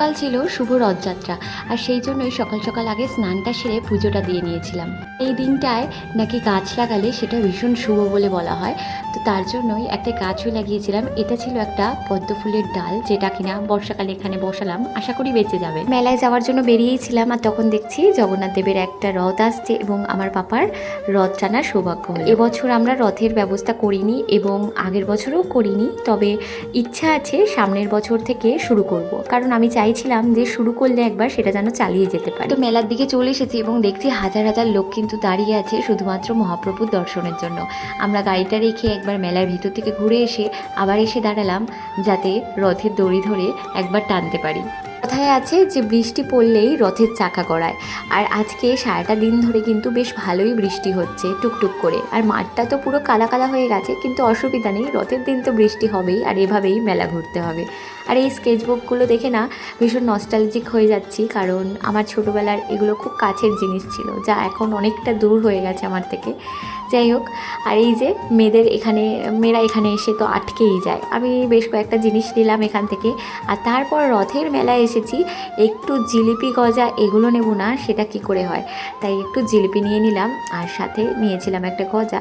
কাল ছিল শুভ রথযাত্রা, আর সেই জন্যই সকাল সকাল আগে স্নানটা সেরে পুজোটা দিয়ে নিয়েছিলাম। এই দিনটায় নাকি গাছ লাগালে সেটা ভীষণ শুভ বলে বলা হয়, তো তার জন্যই একটা গাছও লাগিয়েছিলাম। এটা ছিল একটা পদ্ম ফুলের ডাল, যেটা কিনা বর্ষাকালে এখানে বসালাম, আশা করি বেঁচে যাবে। মেলায় যাওয়ার জন্য বেরিয়েছিলাম, আর তখন দেখছি জগন্নাথ দেবের একটা রথ আসছে এবং আমার পাপার রথ টানার সৌভাগ্য হলো। এবছর আমরা রথের ব্যবস্থা করিনি এবং আগের বছরও করিনি, তবে ইচ্ছা আছে সামনের বছর থেকে শুরু করব, কারণ আমি চাইছিলাম যে শুরু করলে একবার সেটা যেন চালিয়ে যেতে পারি। তো মেলার দিকে চলে এসেছি এবং দেখছি হাজার হাজার লোক কিন্তু দাঁড়িয়ে আছে শুধুমাত্র মহাপ্রভুর দর্শনের জন্য। আমরা গাড়িটা রেখে একবার মেলার ভিতর থেকে ঘুরে এসে আবার এসে দাঁড়ালাম, যাতে রথের দড়ি ধরে একবার টানতে পারি। কথায় আছে যে বৃষ্টি পড়লেই রথের চাকা গড়ায়, আর আজকে সারাটা দিন ধরে কিন্তু বেশ ভালোই বৃষ্টি হচ্ছে টুকটুক করে, আর মাঠটা তো পুরো কালা কালা হয়ে গেছে, কিন্তু অসুবিধা নেই, রথের দিন তো বৃষ্টি হবেই, আর এভাবেই মেলা ঘুরতে হবে। আর এই স্কেচবুকগুলো দেখে না ভীষণ নস্টালজিক হয়ে যাচ্ছি, কারণ আমার ছোটোবেলার এগুলো খুব কাছের জিনিস ছিল, যা এখন অনেকটা দূর হয়ে গেছে আমার থেকে। যাই হোক, আর এই যে মেয়েরা এখানে এসে তো আটকেই যায়। আমি বেশ কয়েকটা জিনিস নিলাম এখান থেকে, আর তারপর রথের মেলায় এসেছি, একটু জিলিপি গজা এগুলো নেব না সেটা কি করে হয়, তাই একটু জিলিপি নিয়ে নিলাম, আর সাথে নিয়েছিলাম একটা গজা।